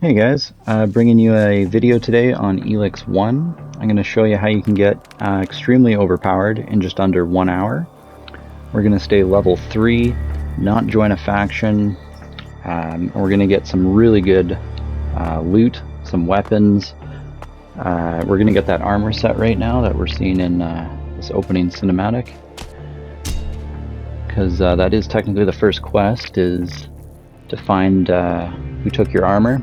Hey guys, bringing you a video today on Elex 1. I'm going to show you how you can get extremely overpowered in just under 1 hour. We're going to stay level 3, not join a faction. We're going to get some really good loot, some weapons. We're going to get that armor set right now that we're seeing in this opening cinematic. Because that is technically the first quest, is to find who took your armor.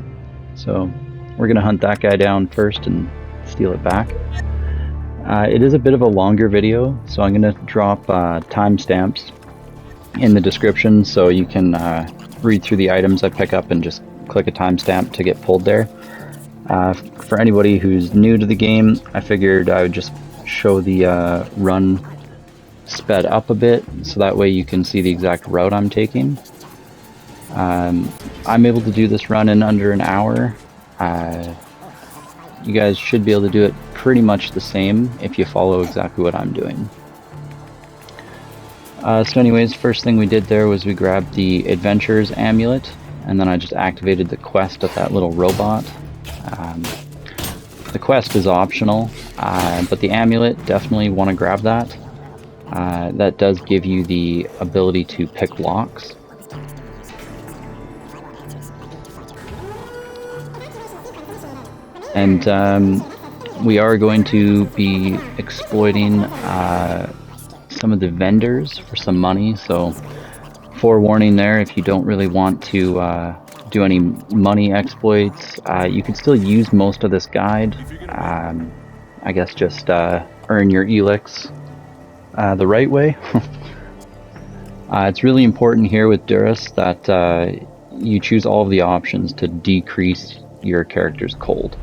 So we're going to hunt that guy down first and steal it back. It is a bit of a longer video, so I'm going to drop timestamps in the description so you can read through the items I pick up and just click a timestamp to get pulled there. For anybody who's new to the game, I figured I would just show the run sped up a bit, so that way you can see the exact route I'm taking. I'm able to do this run in under an hour. You guys should be able to do it pretty much the same if you follow exactly what I'm doing. So anyways, first thing we did there was we grabbed the Adventurer's Amulet, and then I just activated the quest of that little robot. The quest is optional, but the amulet, definitely want to grab that. That does give you the ability to pick locks. And we are going to be exploiting some of the vendors for some money, so forewarning there, if you don't really want to do any money exploits, you can still use most of this guide. I guess just earn your Elex the right way. It's really important here with Durus that you choose all of the options to decrease your character's cold.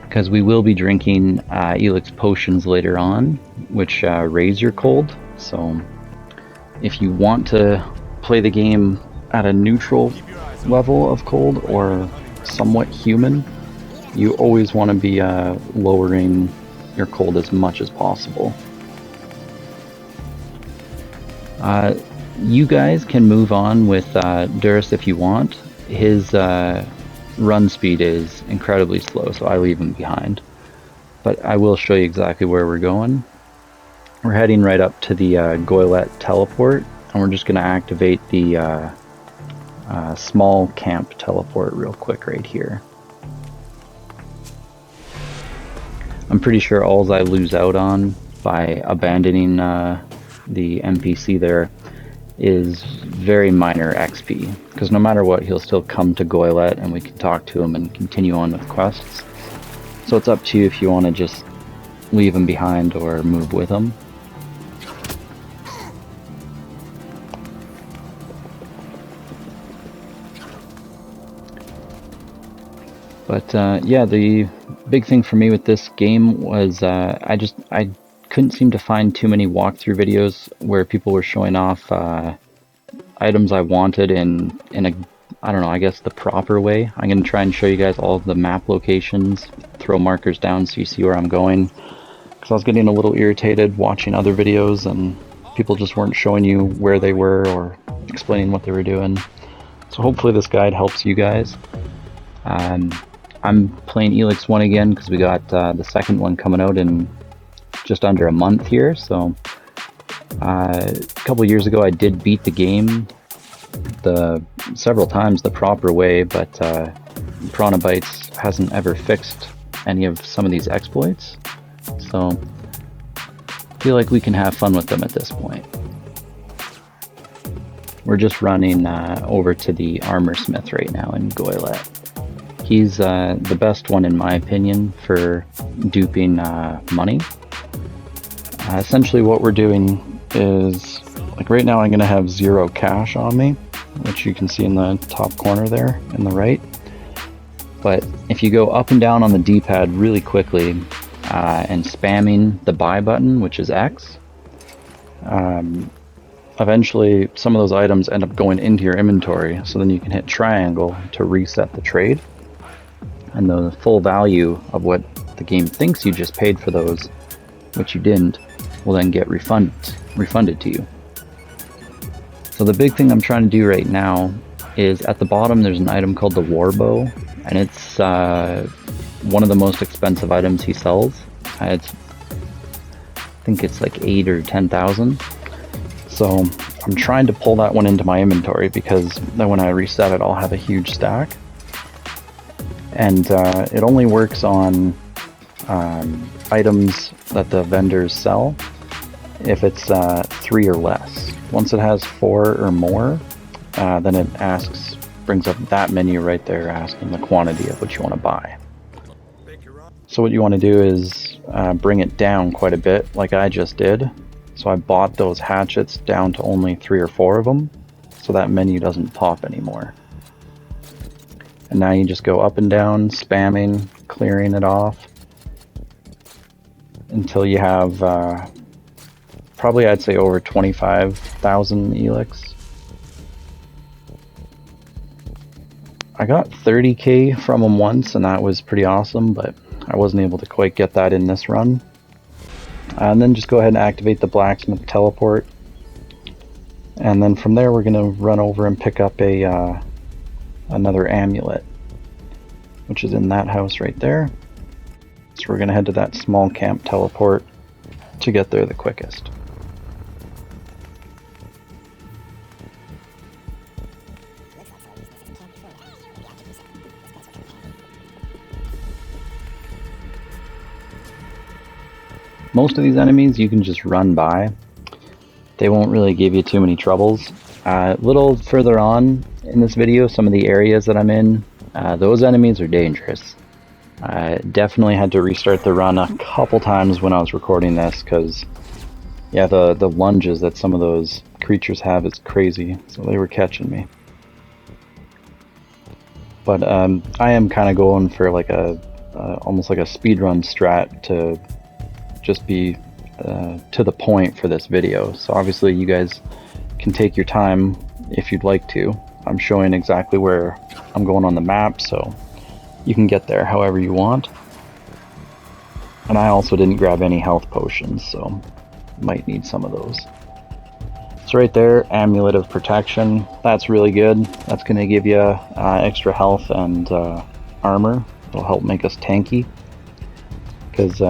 Because we will be drinking Elex potions later on, which raise your cold. So if you want to play the game at a neutral level of cold or somewhat human, you always want to be lowering your cold as much as possible. You guys can move on with Durus if you want. His run speed is incredibly slow, so I leave him behind. But I will show you exactly where we're going. We're heading right up to the Goylet teleport, and we're just going to activate the small camp teleport real quick right here. I'm pretty sure all I lose out on by abandoning the NPC there is very minor XP, because no matter what, he'll still come to Goylet and we can talk to him and continue on with quests. So it's up to you if you want to just leave him behind or move with him. But yeah, the big thing for me with this game was I couldn't seem to find too many walkthrough videos where people were showing off items I wanted in a, I don't know, I guess the proper way. I'm going to try and show you guys all of the map locations, throw markers down so you see where I'm going. Because I was getting a little irritated watching other videos and people just weren't showing you where they were or explaining what they were doing. So hopefully this guide helps you guys. I'm playing Elex 1 again because we got the second one coming out in just under a month here. So a couple years ago I did beat the game several times the proper way, but Piranha hasn't ever fixed any of some of these exploits. So I feel like we can have fun with them at this point. We're just running over to the armor smith right now in Goylet. He's the best one in my opinion for duping money. Essentially what we're doing is, like right now I'm going to have 0 cash on me, which you can see in the top corner there in the right. But if you go up and down on the D-pad really quickly and spamming the buy button, which is X, eventually some of those items end up going into your inventory, so then you can hit triangle to reset the trade. And the full value of what the game thinks you just paid for those, which you didn't, will then get refunded to you. So the big thing I'm trying to do right now is at the bottom there's an item called the War Bow, and it's one of the most expensive items he sells. I think it's like 8 or 10,000. So I'm trying to pull that one into my inventory because then when I reset it, I'll have a huge stack. And it only works on items that the vendors sell if it's 3 or less. Once it has 4 or more, then it brings up that menu right there asking the quantity of what you want to buy. So what you want to do is bring it down quite a bit, like I just did. So I bought those hatchets down to only 3 or 4 of them, so that menu doesn't pop anymore. And now you just go up and down, spamming, clearing it off, until you have probably I'd say over 25,000 Elex. I got 30k from them once, and that was pretty awesome, but I wasn't able to quite get that in this run. And then just go ahead and activate the blacksmith teleport. And then from there we're going to run over and pick up another amulet, which is in that house right there. So we're going to head to that small camp teleport to get there the quickest. Most of these enemies you can just run by. They won't really give you too many troubles. A little further on in this video, some of the areas that I'm in, those enemies are dangerous. I definitely had to restart the run a couple times when I was recording this, because yeah, the lunges that some of those creatures have is crazy, so they were catching me. But I am kind of going for like almost like a speedrun strat to just be to the point for this video. So obviously you guys can take your time if you'd like to. I'm showing exactly where I'm going on the map, so you can get there however you want. And I also didn't grab any health potions, so might need some of those. So right there, Amulet of Protection. That's really good. That's going to give you extra health and armor. It'll help make us tanky. Because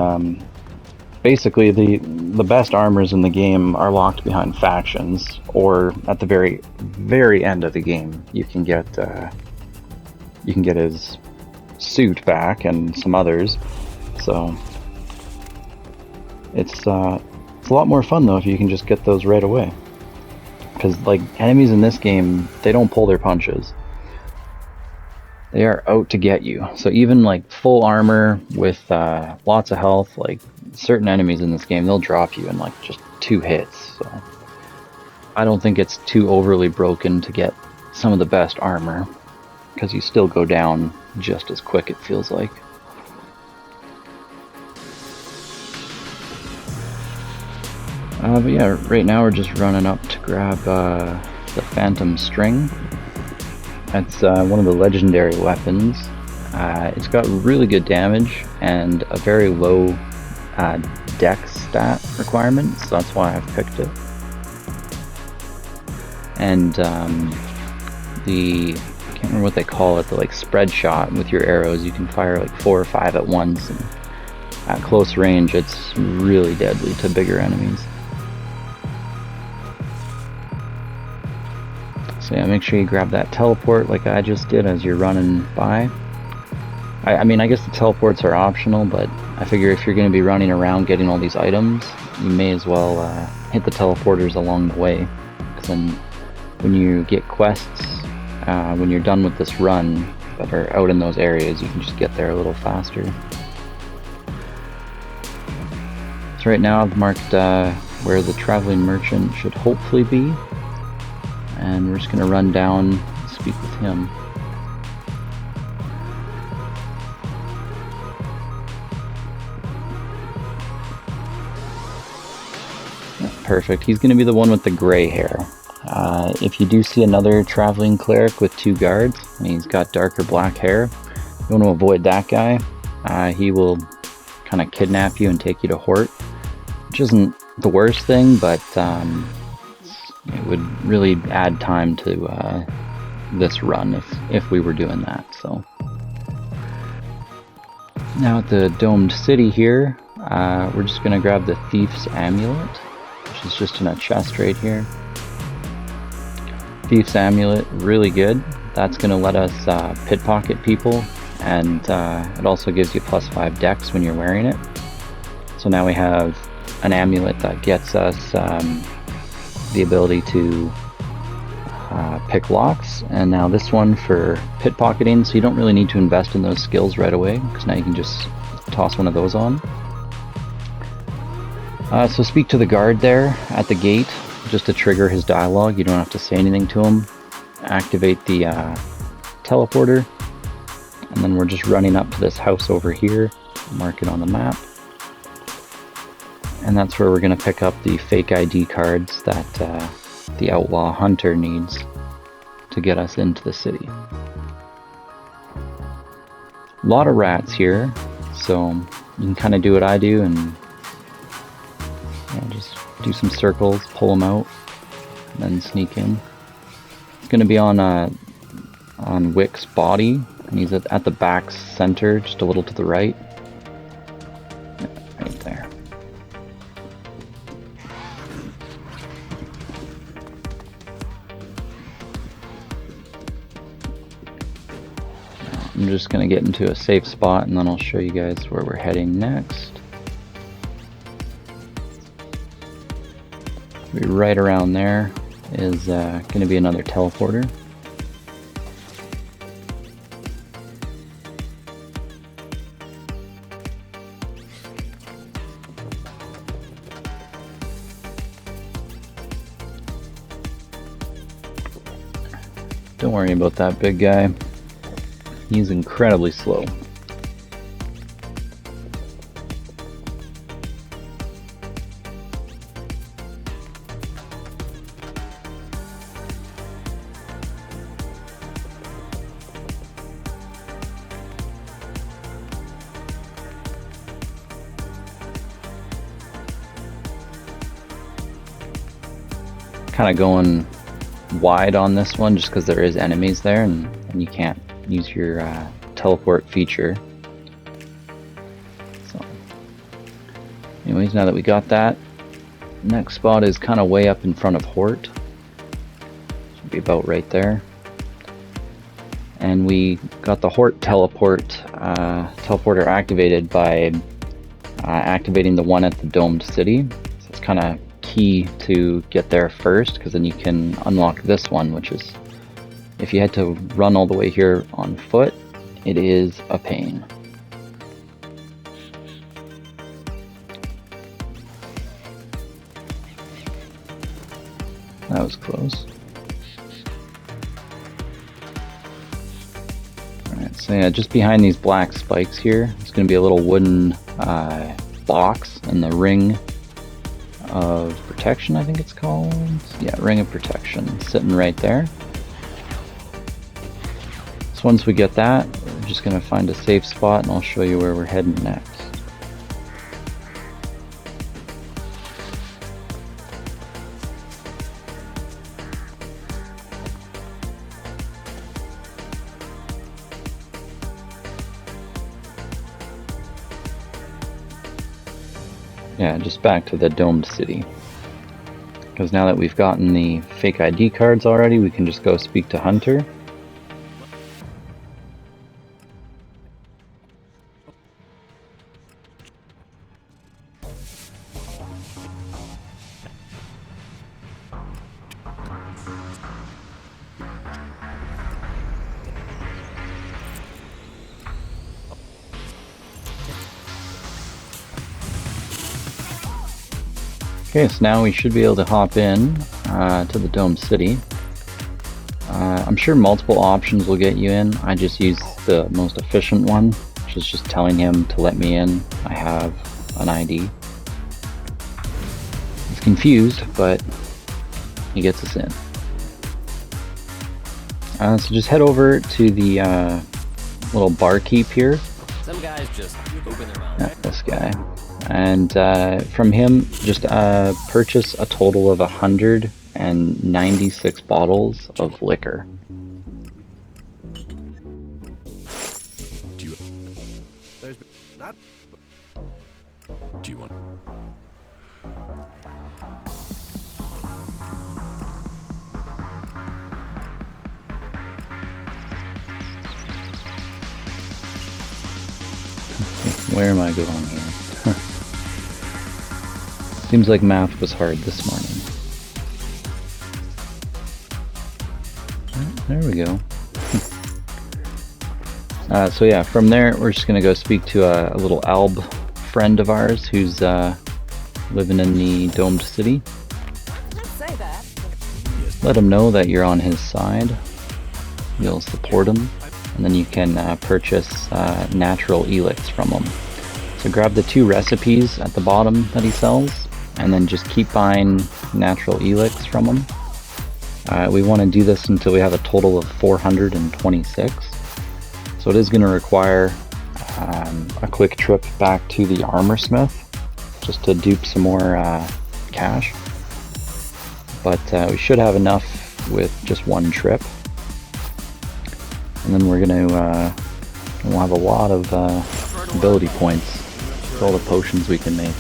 basically the best armors in the game are locked behind factions, or at the very end of the game you can get his suit back and some others. So it's a lot more fun though if you can just get those right away, because like enemies in this game, they don't pull their punches. They are out to get you. So even like full armor with lots of health, like certain enemies in this game, they'll drop you in like just 2 hits. So I don't think it's too overly broken to get some of the best armor, because you still go down just as quick, it feels like. But yeah, right now we're just running up to grab the Phantom String. That's one of the legendary weapons. It's got really good damage and a very low dex stat requirement, so that's why I've picked it. And I can't remember what they call it, the like spread shot with your arrows. You can fire like 4 or 5 at once, and at close range it's really deadly to bigger enemies. So yeah, make sure you grab that teleport like I just did as you're running by. I mean, I guess the teleports are optional, but I figure if you're going to be running around getting all these items, you may as well hit the teleporters along the way. Because then when you get quests, when you're done with this run that are out in those areas, you can just get there a little faster. So right now I've marked where the traveling merchant should hopefully be. And we're just going to run down and speak with him. Perfect. He's going to be the one with the gray hair. If you do see another traveling cleric with 2 guards, and he's got darker black hair, you want to avoid that guy. He will kind of kidnap you and take you to Hort, which isn't the worst thing, but it would really add time to this run if we were doing that. So now at the domed city here, we're just gonna grab the Thief's Amulet, which is just in a chest right here. Thief's Amulet, really good. That's gonna let us pickpocket people, and it also gives you +5 dex when you're wearing it. So now we have an amulet that gets us the ability to pick locks, and now this one for pickpocketing, so you don't really need to invest in those skills right away, because now you can just toss one of those on. So speak to the guard there at the gate, just to trigger his dialogue. You don't have to say anything to him. Activate the teleporter, and then we're just running up to this house over here, mark it on the map. And that's where we're going to pick up the fake ID cards that the outlaw hunter needs to get us into the city. A lot of rats here, so you can kind of do what I do and just do some circles, pull them out, and then sneak in. It's going to be on Wick's body, and he's at the back center, just a little to the right. Right there. I'm just going to get into a safe spot, and then I'll show you guys where we're heading next. Right around there is going to be another teleporter. Don't worry about that big guy. He's incredibly slow. Kind of going wide on this one just because there is enemies there, and you can't use your teleport feature. So anyways, now that we got that, next spot is kind of way up in front of Hort. Should be about right there. And we got the Hort teleporter activated by activating the one at the domed city. So it's kind of key to get there first, because then you can unlock this one, which is, if you had to run all the way here on foot, it is a pain. That was close. Alright, so yeah, just behind these black spikes here, there's going to be a little wooden box in the ring of protection, I think it's called. Yeah, ring of protection, sitting right there. So once we get that, we're just going to find a safe spot, and I'll show you where we're heading next. Yeah, just back to the domed city. Because now that we've gotten the fake ID cards already, we can just go speak to Hunter. Okay, so now we should be able to hop in to the domed city. I'm sure multiple options will get you in. I just use the most efficient one, which is just telling him to let me in. I have an ID. He's confused, but he gets us in. So just head over to the little barkeep here. Some guys just open their mouth. Not this guy. And from him, just purchase a total of 196 bottles of liquor. Do you... There's not... Do you want... Where am I going here? Seems like math was hard this morning. There we go. So yeah, from there we're just gonna go speak to a little alb friend of ours who's living in the domed city. Let him know that you're on his side. You'll support him, and then you can purchase natural Elex from him. So grab the 2 recipes at the bottom that he sells, and then just keep buying natural Elex from him. We want to do this until we have a total of 426. So it is going to require a quick trip back to the armor smith just to dupe some more cash. But we should have enough with just 1 trip. And then we're going to we'll have a lot of ability points for all the potions we can make.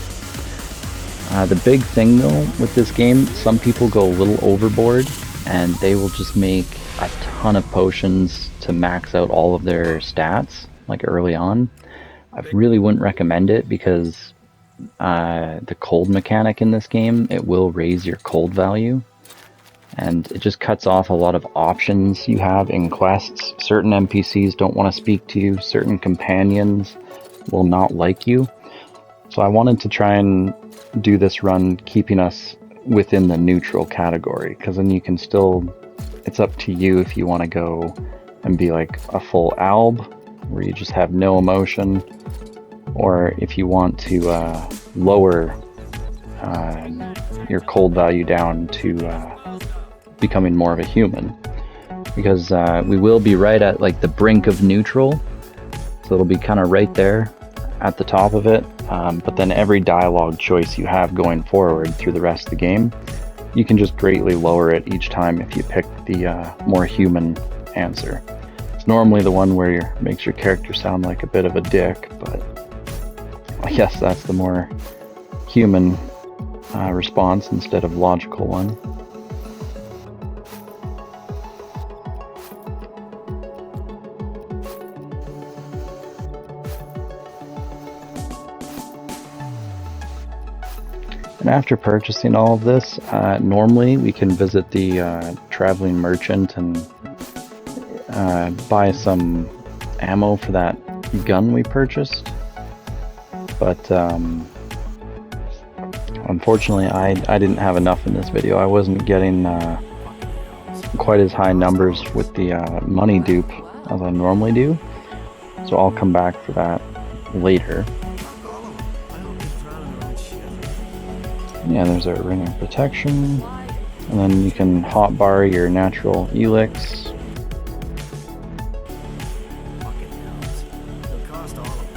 The big thing though with this game, some people go a little overboard and they will just make a ton of potions to max out all of their stats like early on. I really wouldn't recommend it because the cold mechanic in this game, it will raise your cold value, and it just cuts off a lot of options you have in quests. Certain NPCs don't want to speak to you, certain companions will not like you. So I wanted to try and do this run keeping us within the neutral category, because then you can still, it's up to you if you want to go and be like a full alb where you just have no emotion, or if you want to lower your cold value down to becoming more of a human, because we will be right at like the brink of neutral, so it'll be kind of right there at the top of it. But then every dialogue choice you have going forward through the rest of the game, you can just greatly lower it each time if you pick the more human answer. It's normally the one where it makes your character sound like a bit of a dick, but I guess that's the more human response instead of logical one. And after purchasing all of this, normally we can visit the traveling merchant and buy some ammo for that gun we purchased. But unfortunately I didn't have enough in this video. I wasn't getting quite as high numbers with the money dupe as I normally do. So I'll come back for that later. Yeah, there's our Ring of Protection, and then you can hotbar your natural Elex.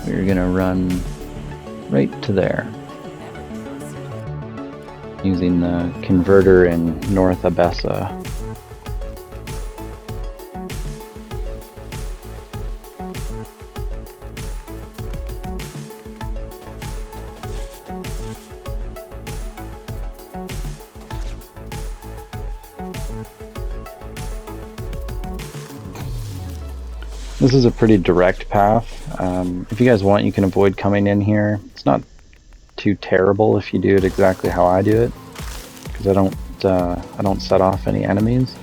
We're gonna run right to there, using the converter in North Abessa. This is a pretty direct path. If you guys want, you can avoid coming in here. It's not too terrible if you do it exactly how I do it, because I don't set off any enemies.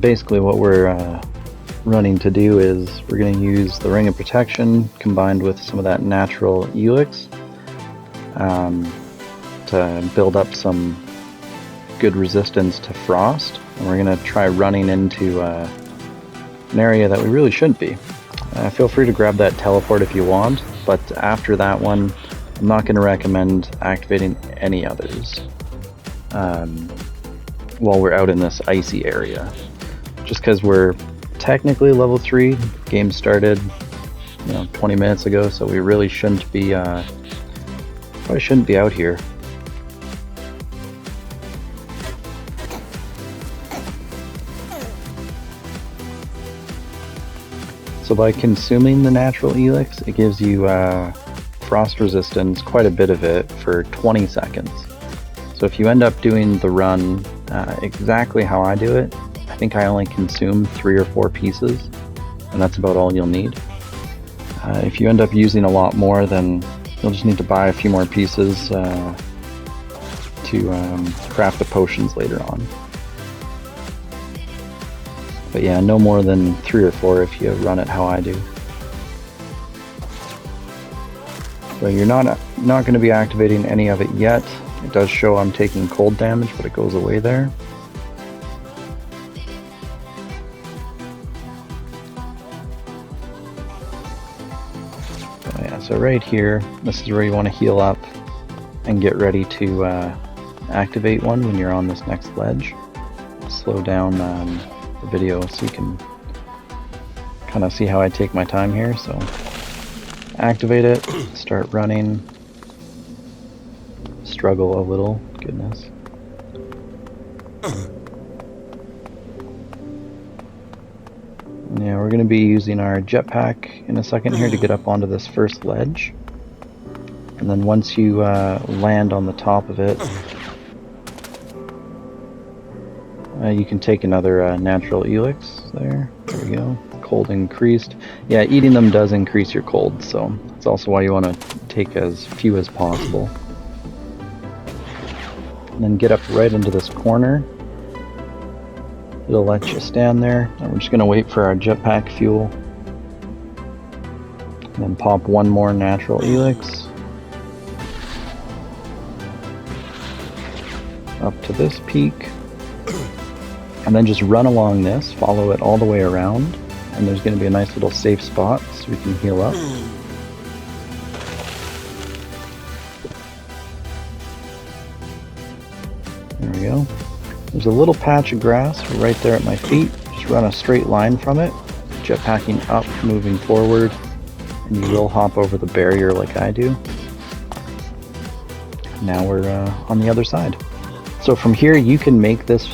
Basically what we're running to do is we're going to use the Ring of Protection combined with some of that natural Elex to build up some good resistance to frost, and we're going to try running into an area that we really shouldn't be. Feel free to grab that teleport if you want, but after that one I'm not going to recommend activating any others. while we're out in this icy area. Just because we're technically level 3, game started 20 minutes ago, so we really shouldn't be probably shouldn't be out here. So by consuming the natural Elex, it gives you frost resistance, quite a bit of it, for 20 seconds. So if you end up doing the run exactly how I do it, I think I only consume 3 or 4 pieces, and that's about all you'll need. If you end up using a lot more, then you'll just need to buy a few more pieces to craft the potions later on. But yeah, no more than 3 or 4 if you run it how I do. So you're not going to be activating any of it yet. It does show I'm taking cold damage, but it goes away there. So right here, this is where you want to heal up and get ready to activate one when you're on this next ledge. Slow down the video so you can kind of see how I take my time here. So activate it, start running, struggle a little, goodness. Yeah, we're going to be using our jetpack in a second here to get up onto this first ledge. And then once you land on the top of it, you can take another natural Elex there. There we go. Cold increased. Yeah, eating them does increase your cold, so that's also why you want to take as few as possible. And then get up right into this corner. It'll let you stand there, and we're just going to wait for our jetpack fuel. And then pop one more natural Elex. Up to this peak. And then just run along this, follow it all the way around, and there's going to be a nice little safe spot so we can heal up. There we go. There's a little patch of grass right there at my feet. Just run a straight line from it, jetpacking up, moving forward, and you will hop over the barrier like I do. Now we're on the other side. So from here you can make this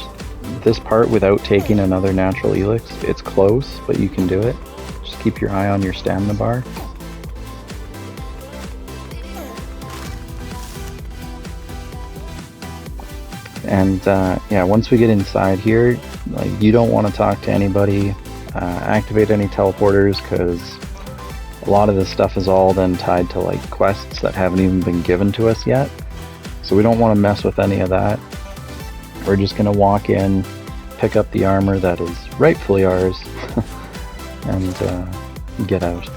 part without taking another natural Elex. It's close, but you can do it. Just keep your eye on your stamina bar. And yeah, once we get inside here, like, you don't want to talk to anybody, activate any teleporters, because a lot of this stuff is all then tied to like quests that haven't even been given to us yet. So we don't want to mess with any of that. We're just going to walk in, pick up the armor that is rightfully ours, and get out.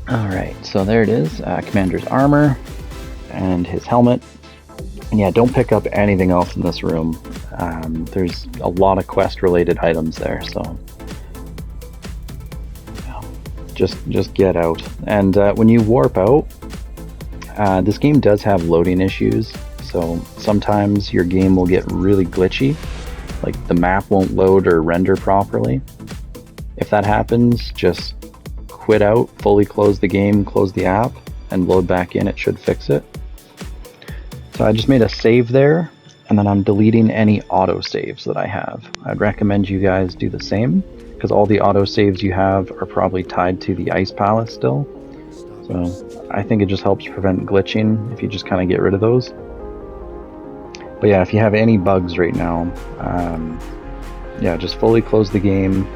Alright, so there it is, Commander's armor and his helmet. And yeah, don't pick up anything else in this room. There's a lot of quest related items there, so just get out. And when you warp out, this game does have loading issues, so sometimes your game will get really glitchy, like the map won't load or render properly. If that happens, just quit out, fully close the game, close the app, and load back in. It should fix it. So I just made a save there, and then I'm deleting any auto saves that I have. I'd recommend you guys do the same, because all the auto saves you have are probably tied to the Ice Palace still. So I think it just helps prevent glitching if you just kind of get rid of those. But yeah, if you have any bugs right now, yeah, just fully close the game,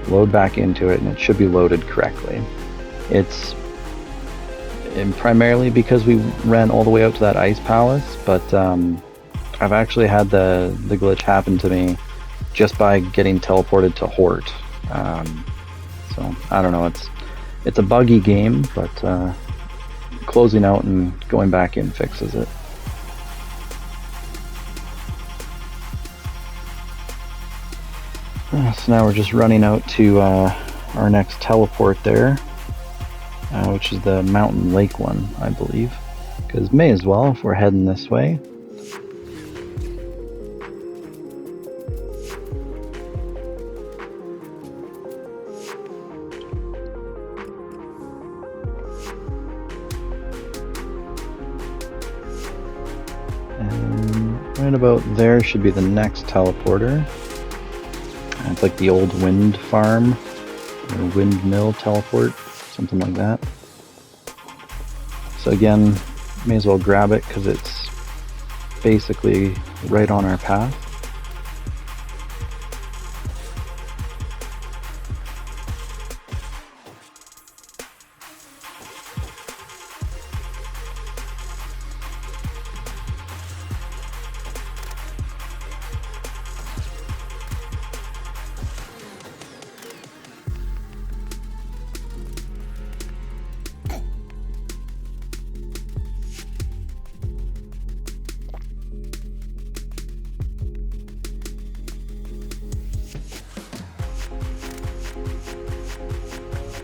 load back into it, and it should be loaded correctly. It's primarily because we ran all the way out to that Ice Palace, but I've actually had the glitch happen to me just by getting teleported to Hort. So I don't know, it's a buggy game, but closing out and going back in fixes it. So now we're just running out to our next teleport there, which is the mountain lake one, I believe. Because may as well if we're heading this way. And right about there should be the next teleporter. It's like the old wind farm or windmill teleport, something like that. So again, may as well grab it because it's basically right on our path.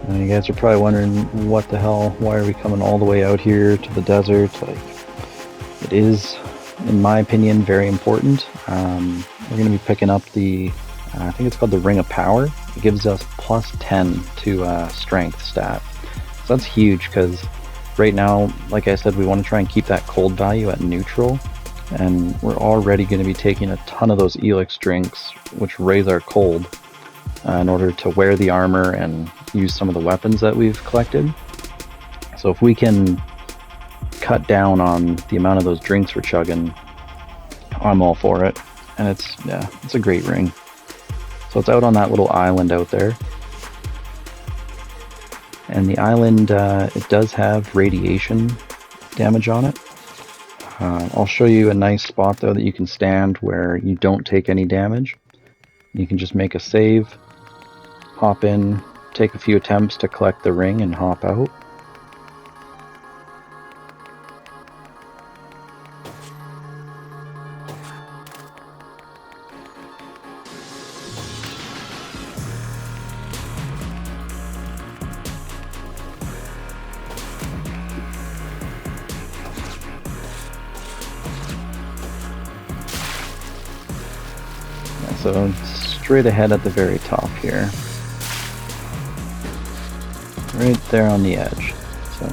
You guys are probably wondering, what the hell, why are we coming all the way out here to the desert? Like, it is, in my opinion, very important. We're going to be picking up the, I think it's called the Ring of Power. It gives us plus 10 to strength stat. So that's huge because right now, like I said, we want to try and keep that cold value at neutral. And we're already going to be taking a ton of those Elex drinks, which raise our cold, in order to wear the armor and use some of the weapons that we've collected. So if we can cut down on the amount of those drinks we're chugging, I'm all for it. And it's a great ring. So it's out on that little island out there. And the island, it does have radiation damage on it. I'll show you a nice spot though that you can stand where you don't take any damage. You can just make a save, hop in, take a few attempts to collect the ring and hop out. So straight ahead at the very top here. Right there on the edge. So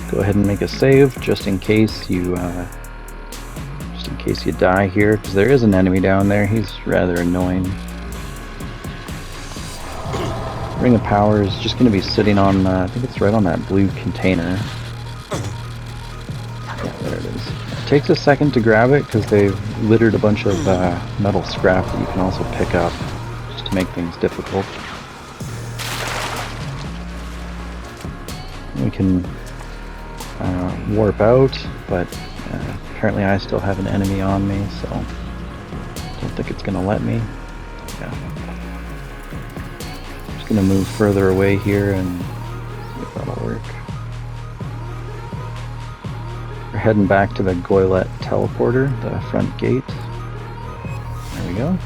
go ahead and make a save just in case you die here, because there is an enemy down there. He's rather annoying. Ring of Power is just going to be sitting on, I think it's right on that blue container. Yeah, there it is. It takes a second to grab it because they've littered a bunch of metal scrap that you can also pick up just to make things difficult. We can warp out, but apparently I still have an enemy on me, so don't think it's going to let me. Yeah. Just going to move further away here and see if that'll work. We're heading back to the Goylet teleporter, the front gate. There we go.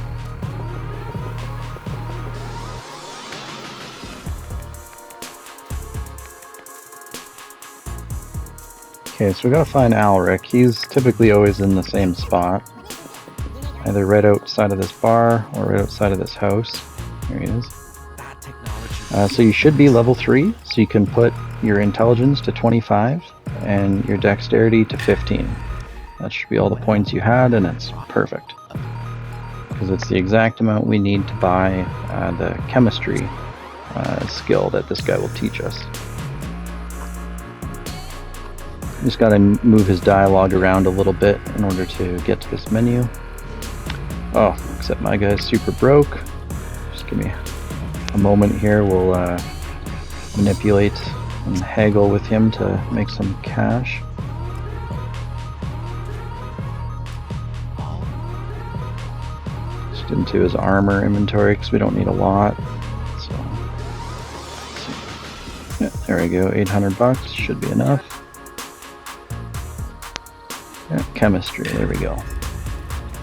Okay, so we gotta find Alric. He's typically always in the same spot. Either right outside of this bar or right outside of this house. There he is. So you should be level 3, so you can put your intelligence to 25 and your dexterity to 15. That should be all the points you had, and it's perfect. Because it's the exact amount we need to buy the chemistry skill that this guy will teach us. Just got to move his dialogue around a little bit in order to get to this menu. Oh, except my guy's super broke. Just give me a moment here. We'll manipulate and haggle with him to make some cash. Just into his armor inventory because we don't need a lot. So, yeah, there we go. 800 bucks should be enough. Yeah, chemistry, there we go.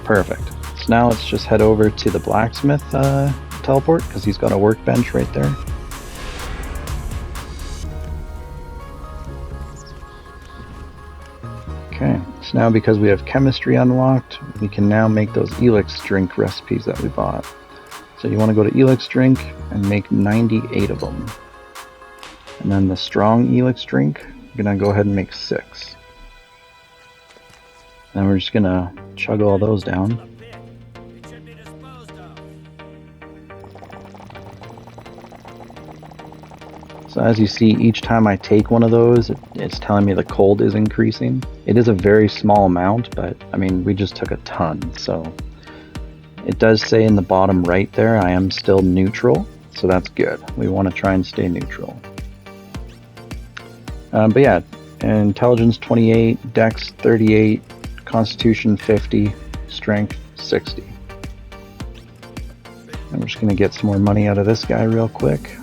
Perfect. So now let's just head over to the blacksmith teleport, because he's got a workbench right there. So now because we have chemistry unlocked, we can now make those Elex drink recipes that we bought. So you want to go to Elex drink and make 98 of them. And then the strong Elex drink, we're going to go ahead and make 6. Then we're just going to chug all those down. So as you see, each time I take one of those, it's telling me the cold is increasing. It is a very small amount, but I mean, we just took a ton. So it does say in the bottom right there, I am still neutral. So that's good. We want to try and stay neutral. But yeah, intelligence 28, dex 38, constitution 50, strength 60. And we're just going to get some more money out of this guy real quick.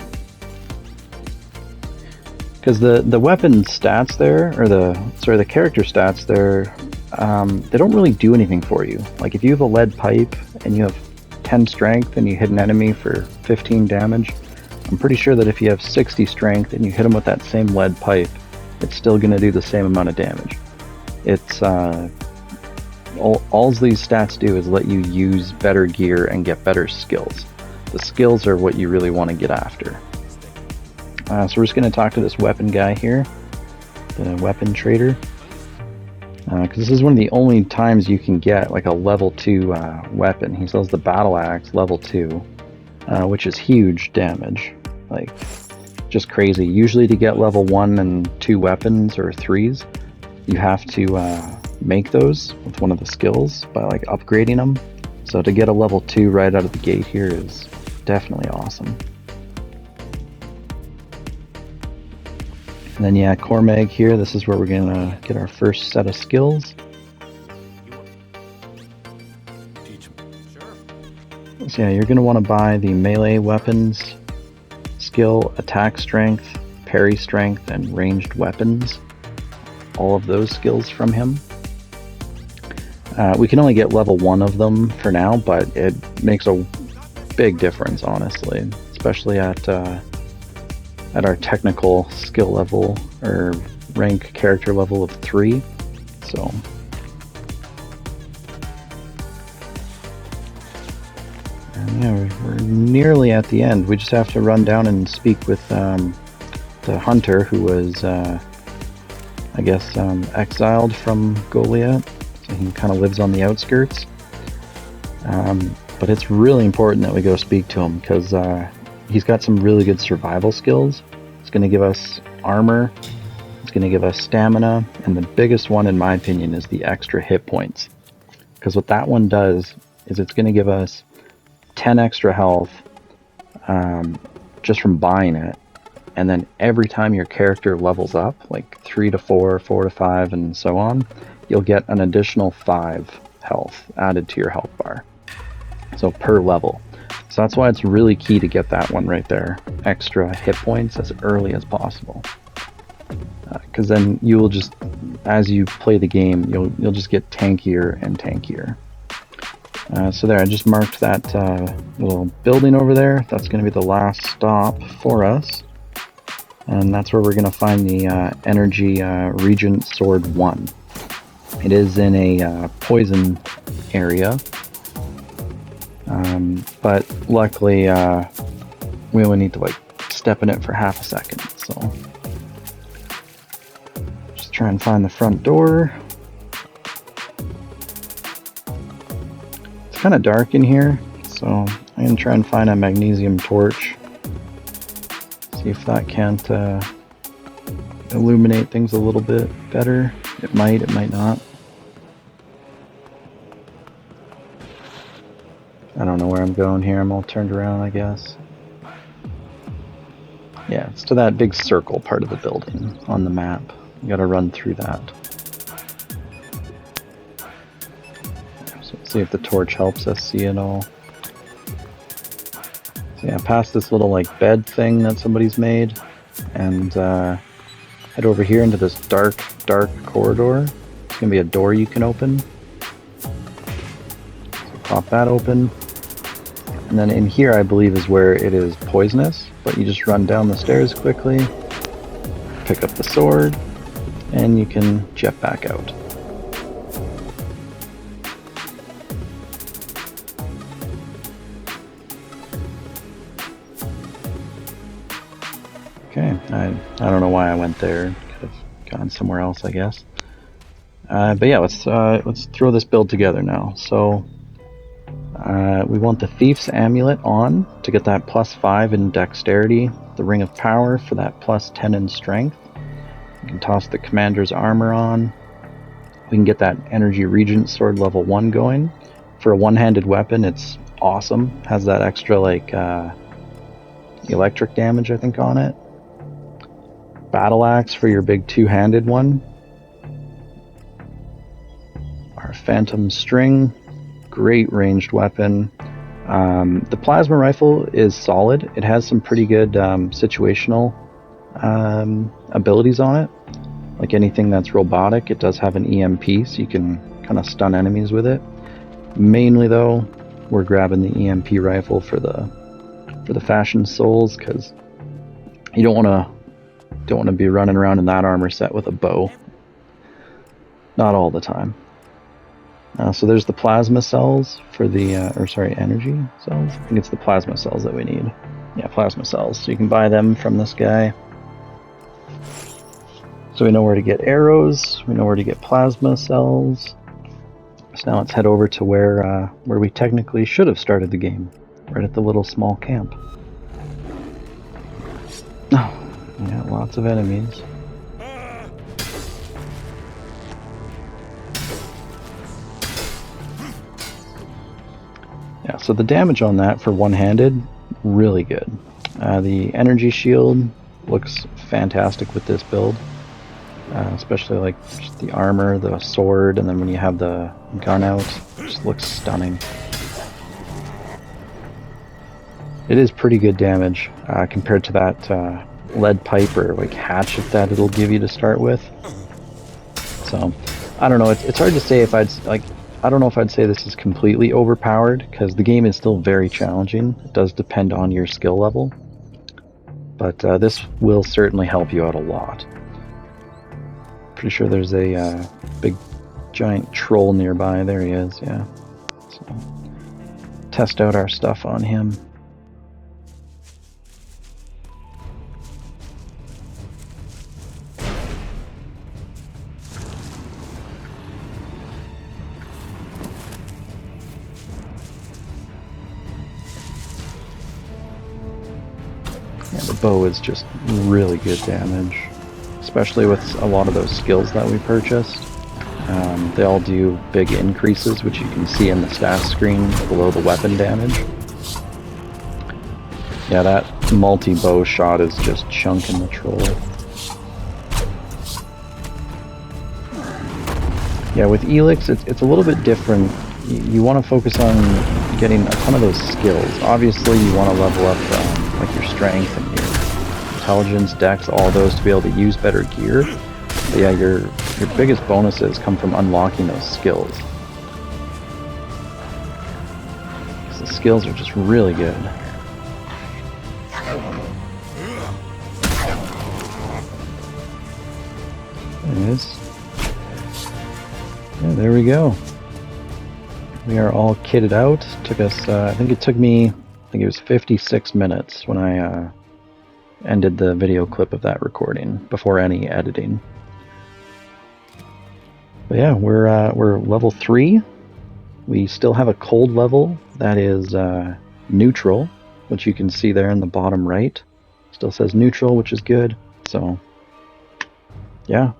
Because the weapon stats there, or the character stats there, they don't really do anything for you. Like if you have a lead pipe and you have 10 strength and you hit an enemy for 15 damage, I'm pretty sure that if you have 60 strength and you hit them with that same lead pipe, it's still going to do the same amount of damage. It's all these stats do is let you use better gear and get better skills. The skills are what you really want to get after. So we're just going to talk to this weapon guy here, the weapon trader, because this is one of the only times you can get like a level 2 weapon. He sells the Battleaxe level 2, which is huge damage, like just crazy. Usually to get level 1 and 2 weapons or 3s, you have to make those with one of the skills by like upgrading them. So to get a level 2 right out of the gate here is definitely awesome. And then yeah, Cormag here, this is where we're going to get our first set of skills. So yeah, you're going to want to buy the melee weapons skill, attack strength, parry strength, and ranged weapons. All of those skills from him. We can only get level 1 of them for now, but it makes a big difference, honestly, especially at our technical skill level or rank character level of 3. So and yeah, we're nearly at the end. We just have to run down and speak with the hunter who was I guess exiled from Goliath, so he kind of lives on the outskirts. But it's really important that we go speak to him because he's got some really good survival skills. It's going to give us armor, it's going to give us stamina, and the biggest one in my opinion is the extra hit points. Because what that one does is it's going to give us 10 extra health just from buying it. And then every time your character levels up, like 3 to 4, 4 to 5, and so on, you'll get an additional 5 health added to your health bar. So per level. So that's why it's really key to get that one right there. Extra hit points as early as possible. Because then you will just, as you play the game, you'll just get tankier and tankier. So there, I just marked that little building over there. That's going to be the last stop for us. And that's where we're going to find the energy Regent Sword 1. It is in a poison area. But luckily, we only need to like step in it for half a second, so just try and find the front door. It's kind of dark in here, so I'm gonna try and find a magnesium torch, see if that can't illuminate things a little bit better. It might not. I don't know where I'm going here. I'm all turned around, I guess. Yeah, it's to that big circle part of the building on the map. You gotta run through that. So let's see if the torch helps us see it all. So yeah, past this little like bed thing that somebody's made, and head over here into this dark corridor. It's gonna be a door you can open. So pop that open. And then in here, I believe, is where it is poisonous, but you just run down the stairs quickly, pick up the sword, and you can jet back out. Okay, I don't know why I went there. Could have gone somewhere else, I guess. But yeah, let's throw this build together now. So we want the Thief's Amulet on to get that +5 in Dexterity, the Ring of Power for that +10 in Strength. We can toss the Commander's Armor on. We can get that Energy Regent Sword level 1 going. For a one-handed weapon, it's awesome. Has that extra like electric damage, I think, on it. Battleaxe for your big two-handed one. Our Phantom String, great ranged weapon. The plasma rifle is solid. It has some pretty good situational abilities on it. Like anything that's robotic, it does have an EMP, so you can kind of stun enemies with it. Mainly though, we're grabbing the EMP rifle for the Fashion Souls, because you don't want to be running around in that armor set with a bow. Not all the time. So there's the plasma cells for the, energy cells. I think it's the plasma cells that we need. Yeah, plasma cells. So you can buy them from this guy. So we know where to get arrows. We know where to get plasma cells. So now let's head over to where we technically should have started the game, right at the little small camp. Oh, yeah, lots of enemies. Yeah, so the damage on that for one-handed, really good. The energy shield looks fantastic with this build, especially like just the armor, the sword, and then when you have the gun out, it just looks stunning. It is pretty good damage compared to that lead pipe or like hatchet that it'll give you to start with. So I don't know. It's hard to say if I don't know if I'd say this is completely overpowered, because the game is still very challenging. It does depend on your skill level. But this will certainly help you out a lot. Pretty sure there's a big giant troll nearby. There he is, yeah. So, test out our stuff on him. Yeah, the bow is just really good damage, especially with a lot of those skills that we purchased. They all do big increases, which you can see in the stats screen below the weapon damage. Yeah, that multi-bow shot is just chunking the troll. Yeah, with Elex, it's a little bit different. You want to focus on getting a ton of those skills. Obviously, you want to level up like your strength and your intelligence, dex, all those to be able to use better gear. But yeah, your biggest bonuses come from unlocking those skills. The skills are just really good. There it is. Yeah, there we go. We are all kitted out. Took us, I think it was 56 minutes when I ended the video clip of that recording before any editing. But yeah, we're level 3. We still have a cold level that is neutral, which you can see there in the bottom right. Still says neutral, which is good. So yeah,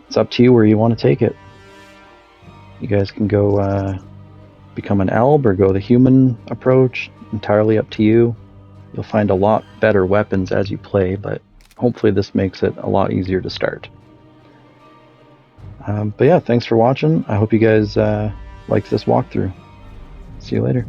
it's up to you where you want to take it. You guys can go become an elb or go the human approach. Entirely up to you. You'll find a lot better weapons as you play, but hopefully this makes it a lot easier to start. But yeah, thanks for watching. I hope you guys liked this walkthrough. See you later.